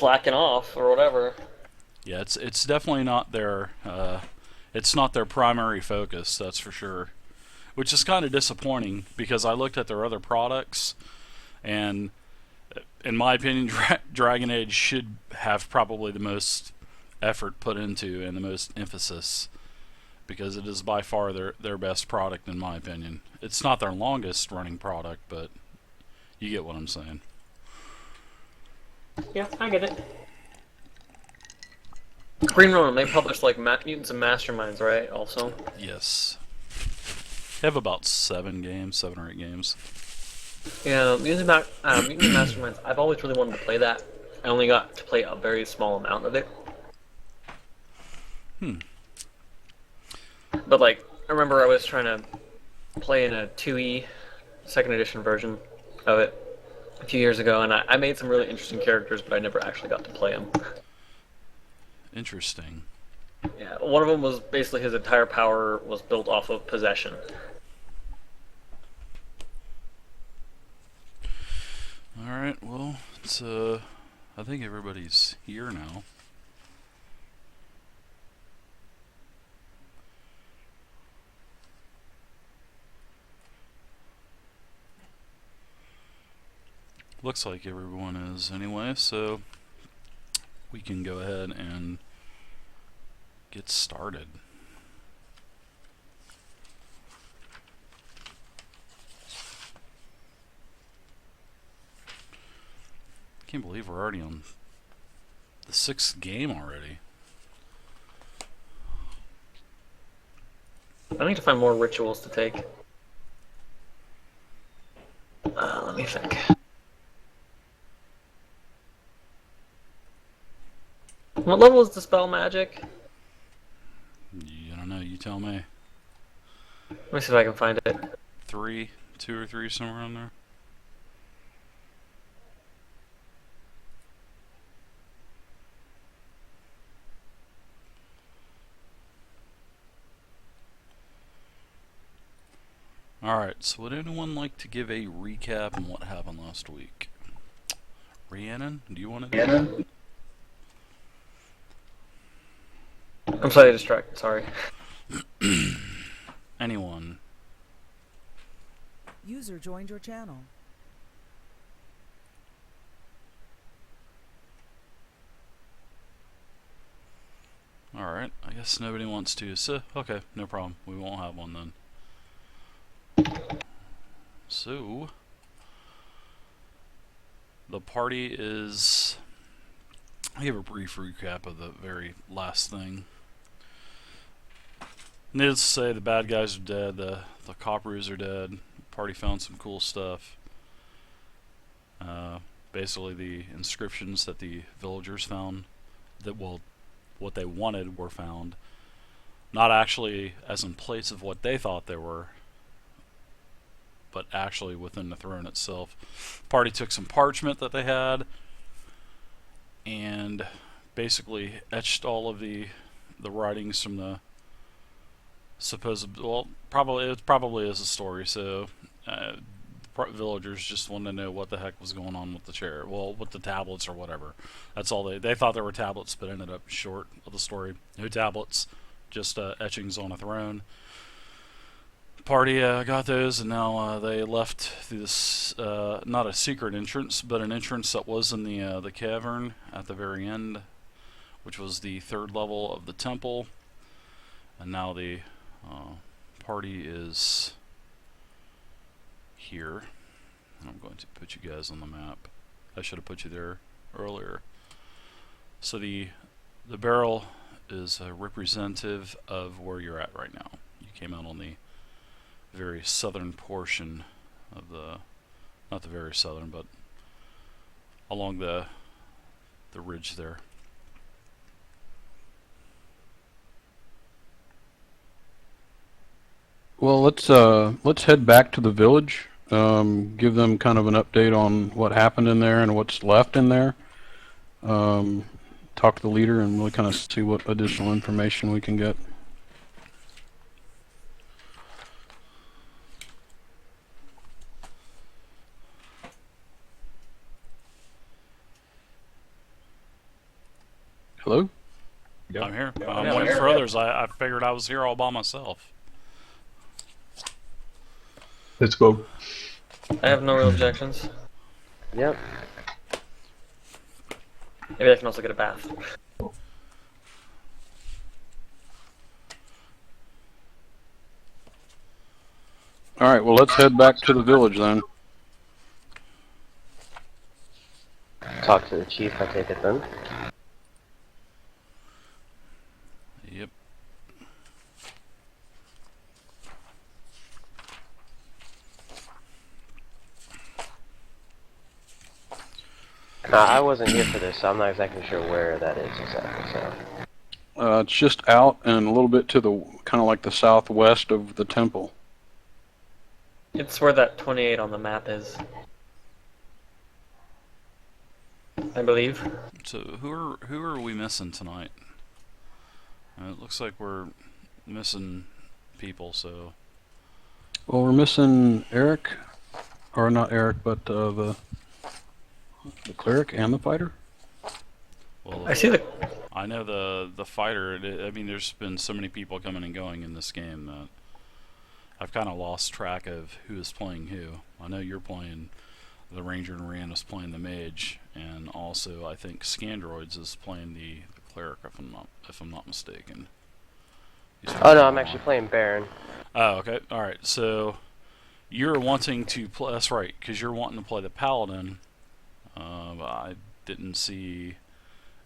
slacking off or whatever. Yeah, it's definitely not their it's not their primary focus. That's for sure. Which is kind of disappointing because I looked at their other products, and in my opinion, Dragon Age should have probably the most effort put into and the most emphasis because it is by far their best product in my opinion. It's not their longest running product, but you get what I'm saying. Yeah, I get it. Green Ronin, they published like Mutants and Masterminds, right? Also. Yes. They have about 7 games, 7 or 8 games. Yeah, Mutants and Masterminds. I've always really wanted to play that. I only got to play a very small amount of it. Hmm. But like, I remember I was trying to play in a 2E second edition version of it a few years ago, and I made some really interesting characters, but I never actually got to play them. Interesting. Yeah, one of them was basically his entire power was built off of possession. All right. Well, it's I think everybody's here now. Looks like everyone is anyway, so we can go ahead and get started. Can't believe we're already on the 6th game already. I need to find more rituals to take. Let me think. What level is Dispel Magic? You don't know. You tell me. Let me see if I can find it. 3, 2 or 3, somewhere on there. Alright, so would anyone like to give a recap on what happened last week? Rhiannon, do you want to do it? I'm slightly distracted, sorry. Anyone? User joined your channel. Alright, I guess nobody wants to, so okay, no problem. We won't have one then. So, the party is... I'll give a brief recap of the very last thing. Needless to say, the bad guys are dead, the Copperoos are dead, the party found some cool stuff. Basically the inscriptions that the villagers found, that, well, what they wanted were found. Not actually as in place of what they thought they were, but actually within the throne itself. Party took some parchment that they had and basically etched all of the writings from the supposed, well, it probably is a story, so villagers just wanted to know what the heck was going on with the chair, well, with the tablets or whatever. That's all they thought there were tablets, but ended up short of the story. No tablets, just etchings on a throne. Party got those, and now they left through this not a secret entrance, but an entrance that was in the cavern at the very end, which was the 3rd level of the temple. And now the party is here. And I'm going to put you guys on the map. I should have put you there earlier. So the barrel is representative of where you're at right now. You came out on the very southern portion of the, not the very southern, but along the ridge there. Well, let's head back to the village. Give them kind of an update on what happened in there and what's left in there. Talk to the leader and really kind of see what additional information we can get. Hello? I'm here. Yeah, I'm I'm waiting here. for others. I figured I was here all by myself. let's go. I have no real objections. Yep. Maybe I can also get a bath. All right, well, let's head back to the village then. Talk to the chief, I take it then. Yep. I wasn't here for this, so I'm not exactly sure where that is exactly, so. It's just out and a little bit to the, kind of like the southwest of the temple. It's where that 28 on the map is. I believe. So who are we missing tonight? It looks like we're missing people. So Well, we're missing Eric, or not Eric, but the cleric and the fighter. well, I see the. I know the fighter. I mean, there's been so many people coming and going in this game that I've kind of lost track of who is playing who. I know you're playing the ranger and Rand playing the mage, and also I think Scandroids is playing the cleric if I'm not mistaken. Oh no, I'm actually playing Baron. Oh, okay. All right. So you're wanting to play. That's right, because you're wanting to play the paladin. I didn't see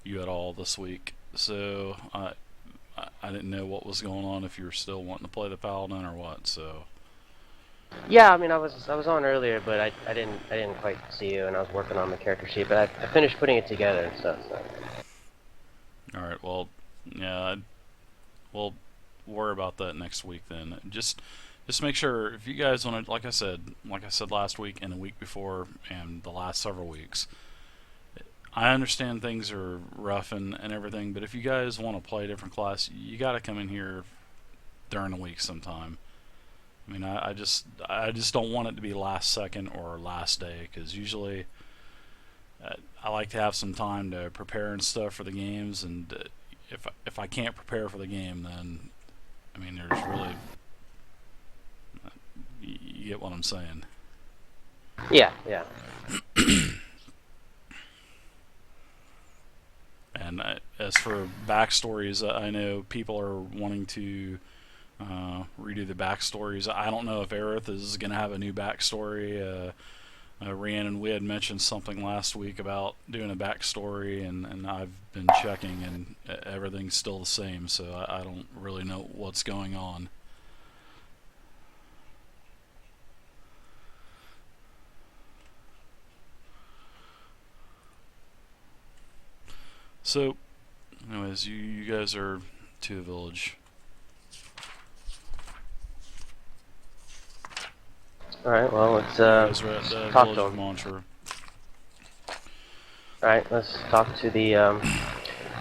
you at all this week, so I didn't know what was going on. If you were still wanting to play the paladin or what. So Yeah, I mean I was on earlier, but I didn't quite see you, and I was working on the character sheet, but I finished putting it together and stuff. So. all right. Well, yeah. We'll worry about that next week then. Just make sure if you guys want to, like I said last week and the week before and the last several weeks. I understand things are rough and everything, but if you guys want to play a different class, you got to come in here during the week sometime. I mean, I just don't want it to be last second or last day, because usually I like to have some time to prepare and stuff for the games, and if I can't prepare for the game, then I mean, there's really you get what I'm saying. Yeah. And as for backstories, I know people are wanting to redo the backstories. I don't know if Aerith is going to have a new backstory. Rhiannon, we had mentioned something last week about doing a backstory, and I've been checking, and everything's still the same, so I don't really know what's going on. So, anyways, you guys are to the village. All right. Well, let's You guys are at the talk village to of him. Montre. All right. Let's talk to the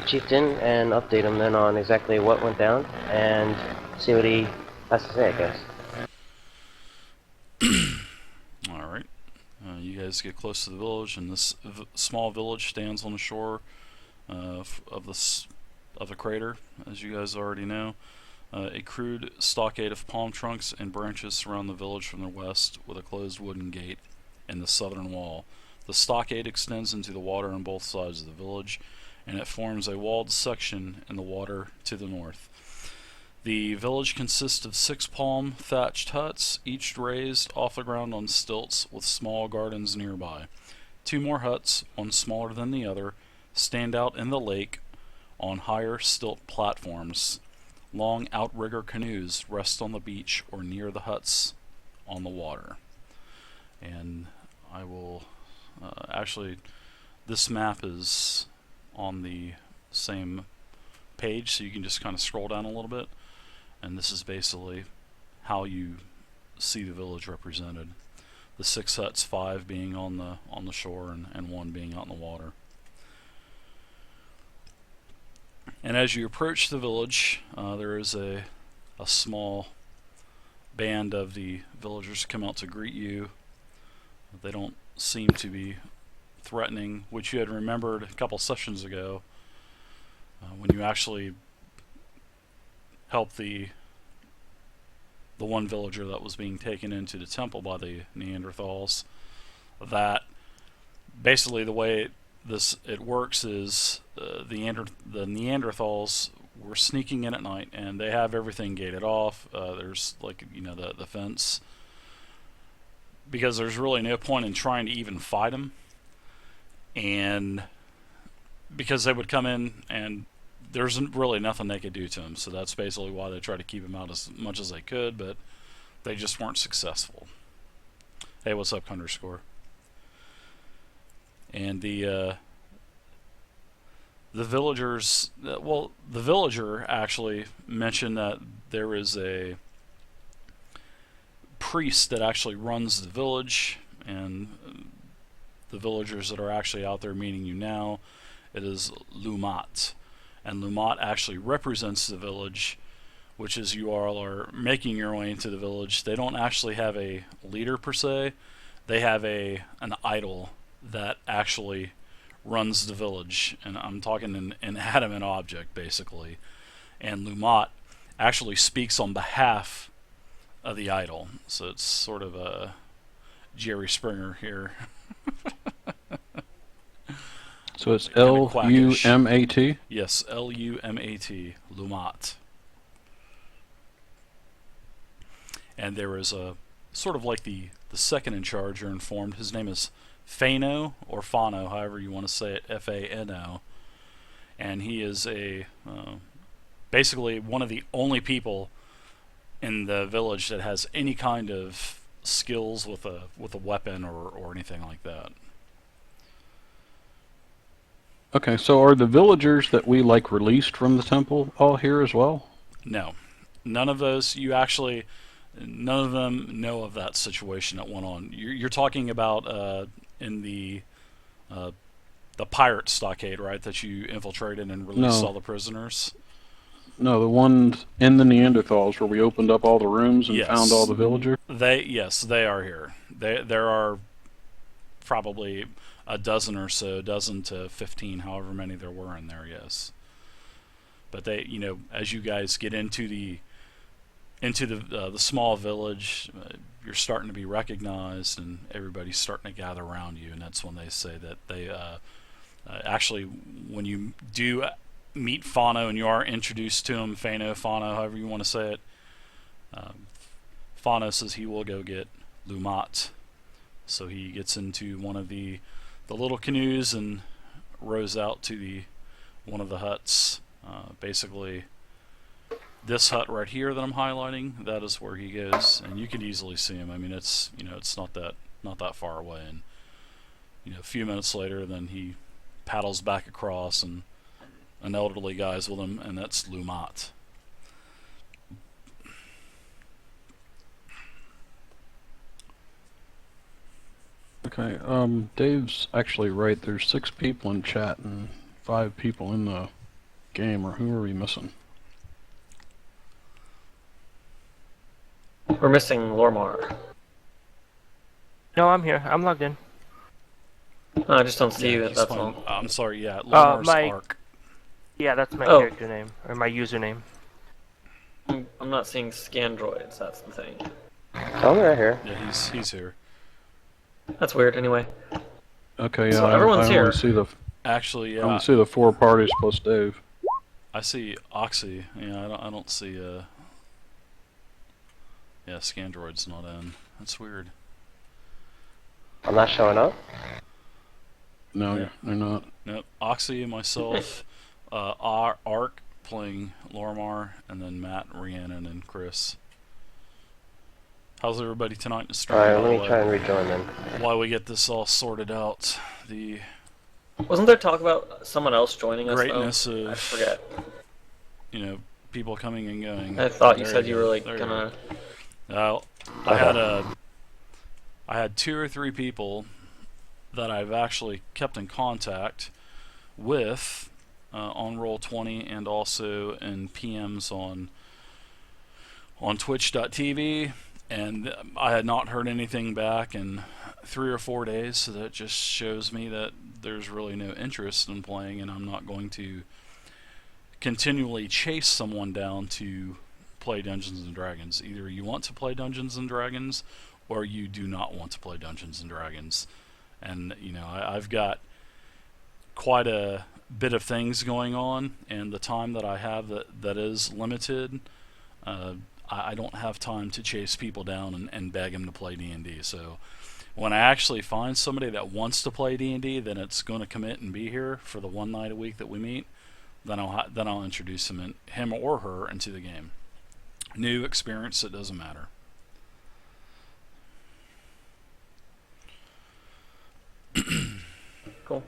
chieftain and update him then on exactly what went down and see what he has to say, I guess. Alright. You guys get close to the village, and this small village stands on the shore of the crater, as you guys already know. A crude stockade of palm trunks and branches surround the village from the west, with a closed wooden gate in the southern wall. The stockade extends into the water on both sides of the village, and it forms a walled section in the water to the north. The village consists of 6 palm thatched huts, each raised off the ground on stilts with small gardens nearby. 2 more huts, one smaller than the other, stand out in the lake on higher stilt platforms. Long outrigger canoes rest on the beach or near the huts on the water. And I will actually, this map is on the same page, so you can just kind of scroll down a little bit, and this is basically how you see the village represented. The 6 huts, 5 being on the shore and 1 being out in the water. And as you approach the village, there is a small band of the villagers come out to greet you. They don't seem to be threatening, which you had remembered a couple sessions ago. when you actually help the one villager that was being taken into the temple by the Neanderthals, that basically the way it works is the Neanderthals were sneaking in at night, and they have everything gated off. There's like, you know, the fence, because there's really no point in trying to even fight them, and because they would come in and there's really nothing they could do to him. So that's basically why they tried to keep him out as much as they could, but they just weren't successful. Hey, what's up, Underscore? And the villagers, well, the villager actually mentioned that there is a priest that actually runs the village, and the villagers that are actually out there meeting you now, it is Lumat. And Lumat actually represents the village, which is you all are making your way into the village. They don't actually have a leader per se. They have an idol that actually runs the village, and I'm talking an inanimate object basically. And Lumat actually speaks on behalf of the idol, so it's sort of a Jerry Springer here. So it's Kinda quackish. L-U-M-A-T? Yes, L-U-M-A-T, Lumat. And there is a sort of like the second in charge, you're informed. His name is Fano, or Fano, however you want to say it, F-A-N-O. And he is basically one of the only people in the village that has any kind of skills with a weapon or anything like that. Okay, so are the villagers that we, like, released from the temple all here as well? No. None of those, none of them know of that situation that went on. You're talking about in the pirate stockade, right, that you infiltrated and released No. all the prisoners? No, the ones in the Neanderthals where we opened up all the rooms and Yes. found all the villagers? Yes, they are here. There are probably a dozen or so, dozen to 15, however many there were in there, yes. But they, you know, as you guys get into the small village, you're starting to be recognized, and everybody's starting to gather around you, and that's when they say that they actually, when you do meet Fano and you are introduced to him, Fano, however you want to say it, Fano says he will go get Lumat. So he gets into one of the little canoes and rows out to one of the huts. Basically, this hut right here that I'm highlighting, that is where he goes, and you can easily see him. I mean, it's not that far away, and a few minutes later, then he paddles back across, and an elderly guy's with him, and that's Lumat. Okay, Dave's actually right. There's 6 people in chat and 5 people in the game, or who are we missing? We're missing Lormar. No, I'm here. I'm logged in. No, I just don't see you. he's That's playing- all. I'm sorry, yeah, Lormar's my- Ark. Yeah, that's my Oh. character name, or my username. I'm not seeing Scandroids. That's the thing. Oh, right here. Yeah, he's here. That's weird. Anyway, Okay, yeah, So I everyone's here. only see the Actually, I only yeah, see the 4 parties plus Dave. I see Oxy. Yeah, I don't see yeah, Scandroid's not in. That's weird. I'm not showing up. No, Yeah. they're not. Nope. Oxy, myself, Ark playing Lormar, and then Matt, Rhiannon, and Chris. How's everybody tonight in the stream? Alright, by let the me way? try and rejoin then. While we get this all sorted out, the wasn't there talk about someone else joining us? greatness though? I of forget. people coming and going. I thought you There said you were go. like There you gonna. go. I had 2 or 3 people that I've actually kept in contact with on Roll20, and also in PMs on Twitch.tv, and I had not heard anything back in 3 or 4 days, so that just shows me that there's really no interest in playing, and I'm not going to continually chase someone down to play Dungeons and Dragons. Either you want to play Dungeons and Dragons, or you do not want to play Dungeons and Dragons. And I've got quite a bit of things going on, and the time that I have that is limited. I don't have time to chase people down and beg them to play D&D. So when I actually find somebody that wants to play D&D, then it's going to commit and be here for the one night a week that we meet. Then I'll introduce him or her into the game. New experience, it doesn't matter. Cool.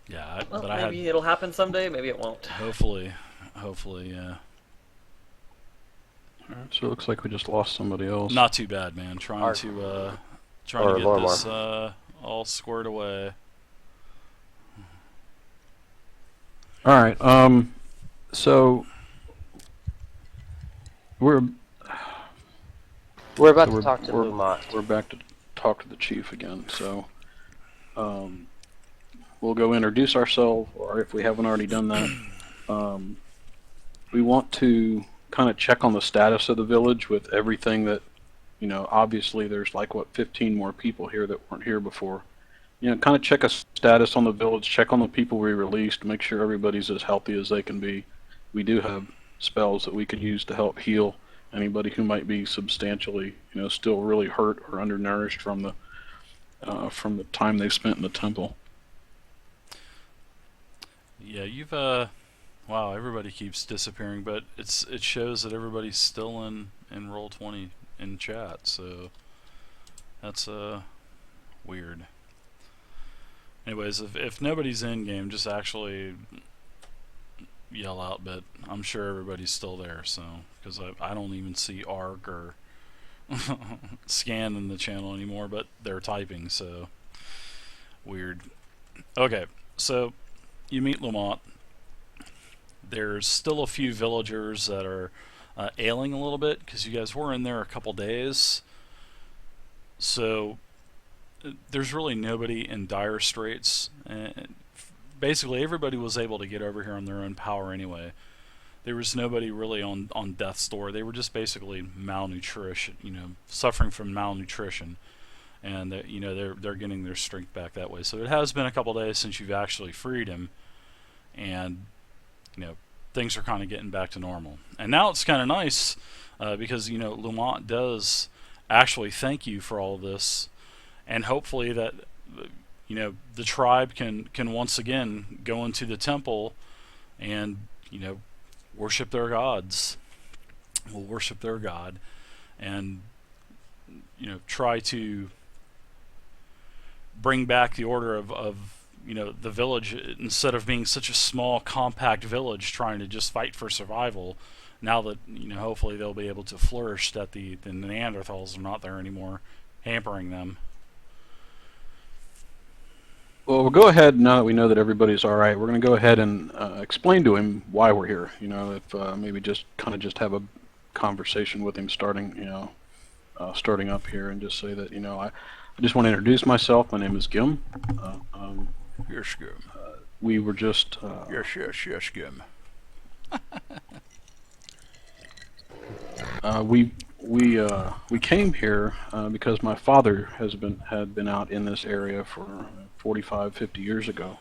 Yeah, Well, but maybe it'll happen someday. Maybe it won't. Hopefully, yeah. Alright, so it looks like we just lost somebody else. Not too bad, man. Trying to get this all squared away. Alright, so we're about So to talk to Lumont. we're back to talk to the chief again, so we'll go introduce ourselves, or if we haven't already done that, we want to kind of check on the status of the village with everything that, obviously there's 15 more people here that weren't here before. Kind of check a status on the village, check on the people we released, make sure everybody's as healthy as they can be. We do have spells that we could use to help heal anybody who might be substantially, still really hurt or undernourished from the time they've spent in the temple. Yeah, you've wow, everybody keeps disappearing, but it shows that everybody's still in Roll20 in chat, so that's weird. Anyways, if nobody's in game, just actually yell out, but I'm sure everybody's still there, so because I don't even see ARC or Scan in the channel anymore, but they're typing, so weird. Okay, so you meet Lumont. There's still a few villagers that are ailing a little bit because you guys were in there a couple days, so there's really nobody in dire straits. Basically, everybody was able to get over here on their own power anyway. There was nobody really on death's door. They were just basically malnutrition, suffering from malnutrition, and they're getting their strength back that way. So it has been a couple days since you've actually freed him, and things are kind of getting back to normal. And now it's kind of nice because Lumont does actually thank you for all of this, and hopefully that the tribe can once again go into the temple and worship their gods. Will worship their god and try to bring back the order of the village, instead of being such a small compact village trying to just fight for survival. Now that hopefully they'll be able to flourish, that the Neanderthals are not there anymore hampering them. Well, we'll go ahead, now that we know that everybody's all right, we're going to go ahead and explain to him why we're here. If maybe just have a conversation with him starting up here, and just say that, I just want to introduce myself. My name is Gim. Yes, Gim. We were just... Yes, Gim. We came here because my father had been out in this area for 45, 50 years ago,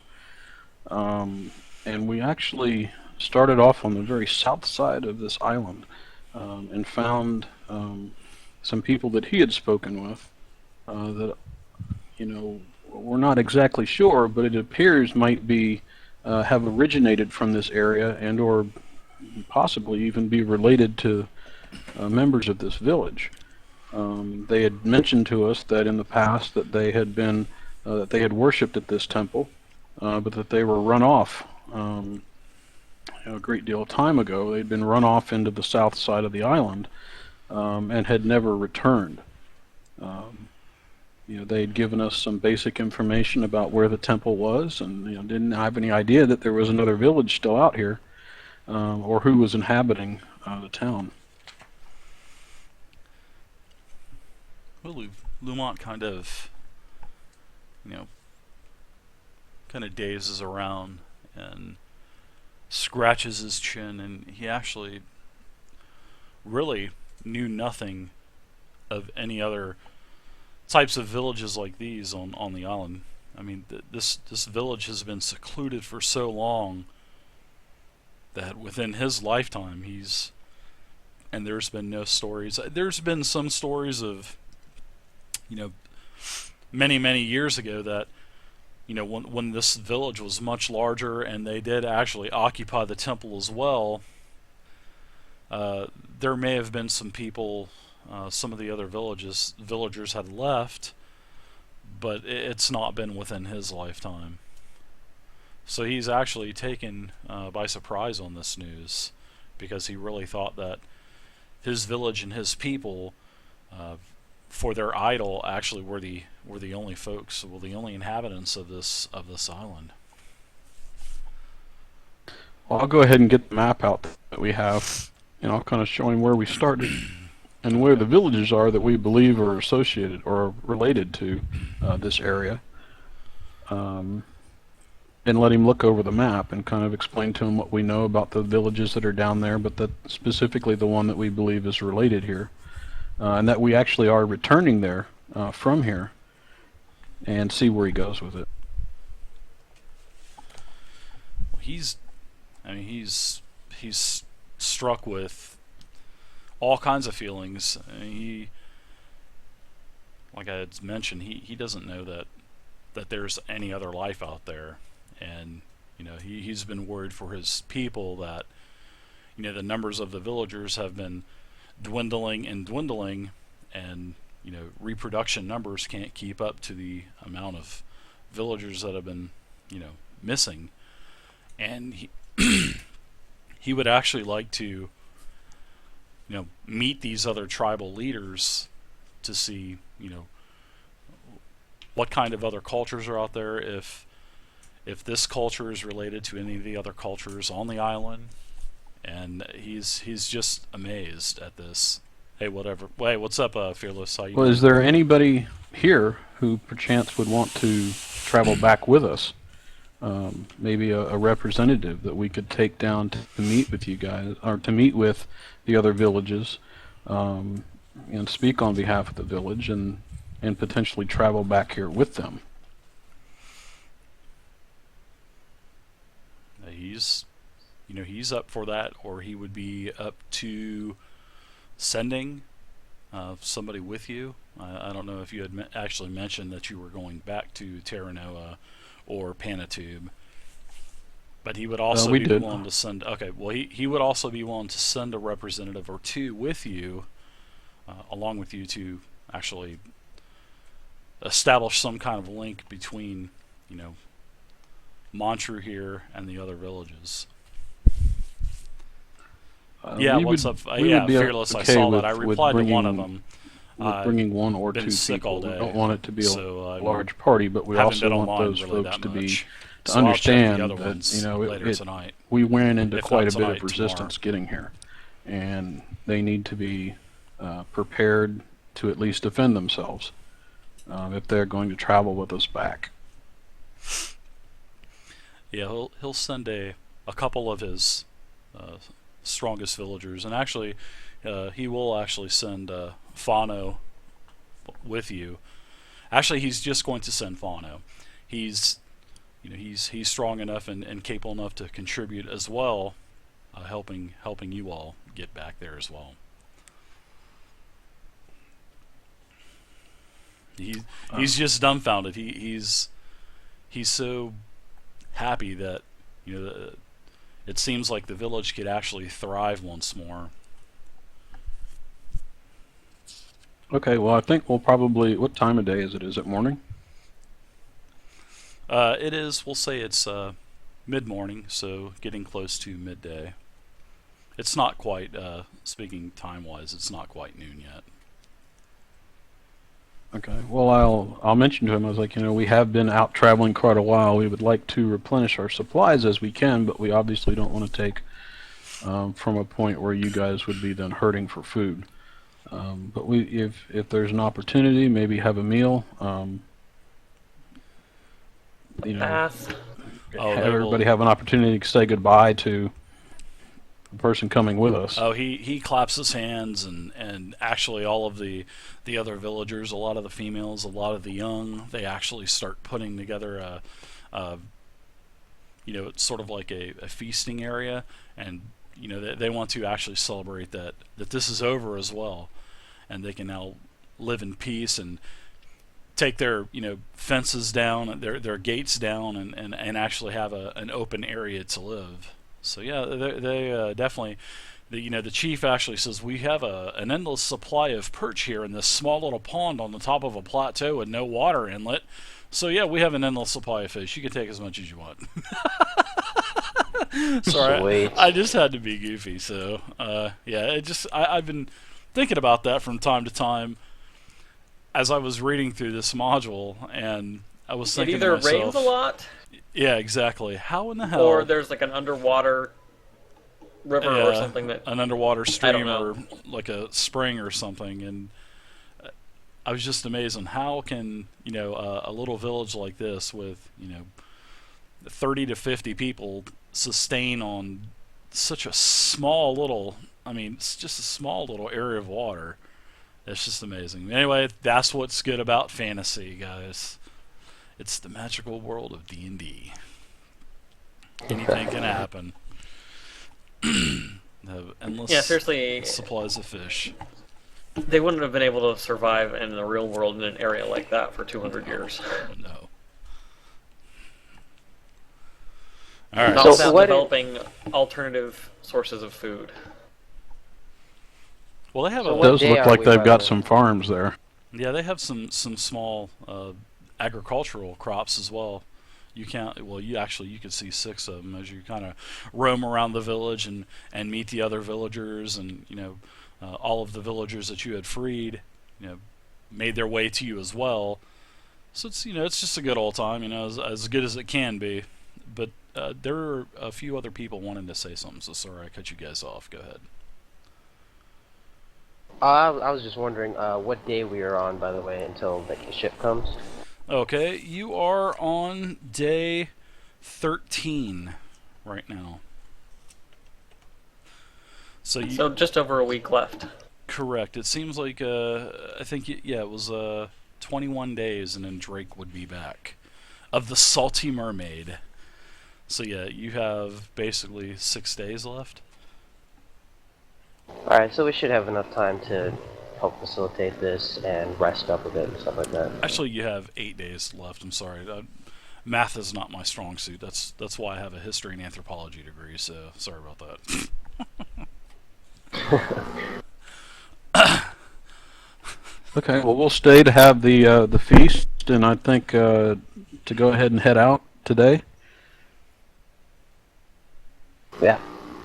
and we actually started off on the very south side of this island, and found some people that he had spoken with that we're not exactly sure, but it appears might be have originated from this area, and or possibly even be related to members of this village. They had mentioned to us that in the past that they had been that they had worshipped at this temple, but that they were run off a great deal of time ago. They'd been run off into the south side of the island, and had never returned. They'd given us some basic information about where the temple was, and didn't have any idea that there was another village still out here, or who was inhabiting the town. Well, Lumont kind of dazes around and scratches his chin, and he actually really knew nothing of any other types of villages like these on the island. I mean, this village has been secluded for so long that within his lifetime, and there's been no stories. There's been some stories of, many years ago that, when this village was much larger and they did actually occupy the temple as well, there may have been some people, some of the other villagers had left, but it's not been within his lifetime. So he's actually taken by surprise on this news, because he really thought that his village and his people, for their idol, actually were the only folks, well, the only inhabitants of this island. Well, I'll go ahead and get the map out that we have, I'll kind of show him where we started and where the villages are that we believe are associated or related to this area. And let him look over the map and kind of explain to him what we know about the villages that are down there, but that specifically the one that we believe is related here, and that we actually are returning there from here, and see where he goes with it. He's struck with all kinds of feelings. Like I had mentioned, he doesn't know that there's any other life out there. And he's been worried for his people that the numbers of the villagers have been dwindling, and reproduction numbers can't keep up to the amount of villagers that have been missing. And he would actually like to meet these other tribal leaders to see what kind of other cultures are out there, if this culture is related to any of the other cultures on the island. And he's just amazed at this. Hey, what's up, Fearless? How you Well, doing? is there anybody here who perchance would want to travel back with us? Maybe a representative that we could take down to meet with you guys, or to meet with the other villages, and speak on behalf of the village, and potentially travel back here with them. He's up for that, or he would be up to sending somebody with you. I don't know if you had actually mentioned that you were going back to Terranova or Panatube, but he would also be willing to send. Okay, well, he would also be willing to send a representative or two with you, along with you, to actually establish some kind of link between Montru here and the other villages. What's up? Fearless. I saw that. I replied to one of them. Bringing one or two people. We don't want it to be a large party, but we also want those folks to understand that we ran into quite a bit of resistance getting here, and they need to be prepared to at least defend themselves if they're going to travel with us back. Yeah, he'll send a couple of his strongest villagers, and actually he will actually send Fano with you. Actually, he's just going to send Fano. He's strong enough and capable enough to contribute as well, helping you all get back there as well. He's just dumbfounded. He's so happy that it seems like the village could actually thrive once more. Okay, well, I think we'll probably... What time of day is it? Is it morning? It is. We'll say it's mid-morning, so getting close to midday. It's not quite, speaking time-wise, it's not quite noon yet. Okay, well, I'll mention to him, I was like, we have been out traveling quite a while. We would like to replenish our supplies as we can, but we obviously don't want to take from a point where you guys would be then hurting for food. But if there's an opportunity, maybe have a meal. Bath. Oh, have they everybody will. have an opportunity to say goodbye to the person coming with us. Oh, he claps his hands, and actually all of the other villagers, a lot of the females, a lot of the young, they actually start putting together a it's sort of like a feasting area, and they want to actually celebrate that this is over as well, and they can now live in peace and take their fences down, their gates down, and actually have an open area to live. So yeah, they definitely. The chief actually says we have an endless supply of perch here in this small little pond on the top of a plateau with no water inlet. So yeah, we have an endless supply of fish. You can take as much as you want. Sorry, Sweet. I just had to be goofy. So yeah, I've been thinking about that from time to time as I was reading through this module, and I was It thinking either to myself, rains a lot, yeah, exactly. How in the hell? or there's like an underwater river or Yeah, something that an underwater stream know. or like a spring or something, and I was just amazed on how can a little village like this with 30 to 50 people sustain on such a small little. I mean, it's just a small little area of water. It's just amazing. Anyway, that's what's good about fantasy, guys. It's the magical world of D&D. Anything can happen. Have endless yeah, seriously, supplies of fish. they wouldn't have been able to survive in the real world in an area like that for 200 years. No. All right. Not So without what developing alternative sources of food. Well, they have So a It what does day look are like we, they've by got the way? some farms there. yeah, they have some small agricultural crops as well. You could see 6 of them as you kind of roam around the village and meet the other villagers, and all of the villagers that you had freed, made their way to you as well. So it's just a good old time, as good as it can be. But there are a few other people wanting to say something, so sorry I cut you guys off. Go ahead. I was just wondering what day we are on, by the way, until the ship comes. Okay, you are on day 13 right now. So So just over a week left. correct. It seems like I think it was 21 days, and then Drake would be back of the Salty Mermaid. So yeah, you have basically 6 days left. Alright, so we should have enough time to help facilitate this and rest up a bit and stuff like that. Actually, you have 8 days left. I'm sorry. Math is not my strong suit. That's why I have a history and anthropology degree. So sorry about that. Okay, well we'll stay to have the feast, and I think to go ahead and head out today. Yeah.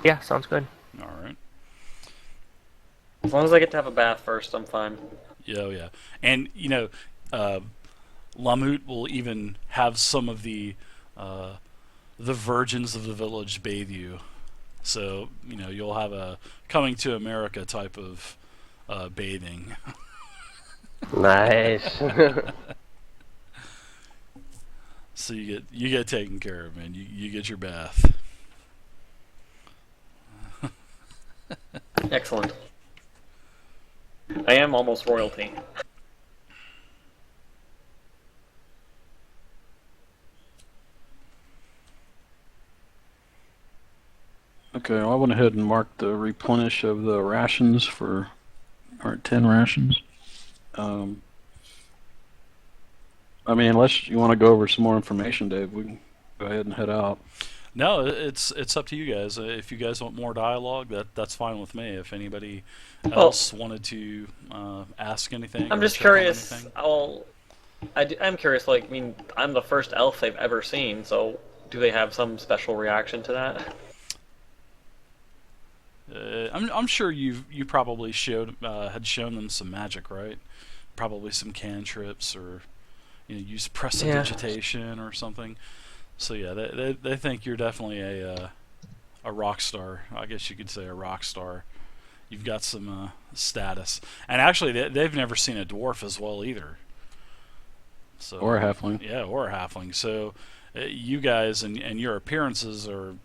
Yeah, sounds good. All right. As long as I get to have a bath first, I'm fine. Yeah, oh, yeah. And Lamut will even have some of the virgins of the village bathe you. So you'll have a coming to America type of bathing. Nice. So you get taken care of, man. You get your bath. Excellent. I am almost royalty. Okay, well, I went ahead and marked the replenish of the rations for our 10 rations. I mean, unless you want to go over some more information, Dave, we can go ahead and head out. No, it's up to you guys. If you guys want more dialogue, that's fine with me. If anybody else wanted to ask anything, I'm or just check on curious. anything. I'm curious. Like, I mean, I'm the first elf they've ever seen. So, do they have some special reaction to that? I'm sure you probably had shown them some magic, right? Probably some cantrips, or use prestidigitation or something. So yeah, they think you're definitely a rock star. I guess you could say a rock star. You've got some status, and actually they've never seen a dwarf as well either. So Or a halfling. yeah, or a halfling. So You guys and your appearances are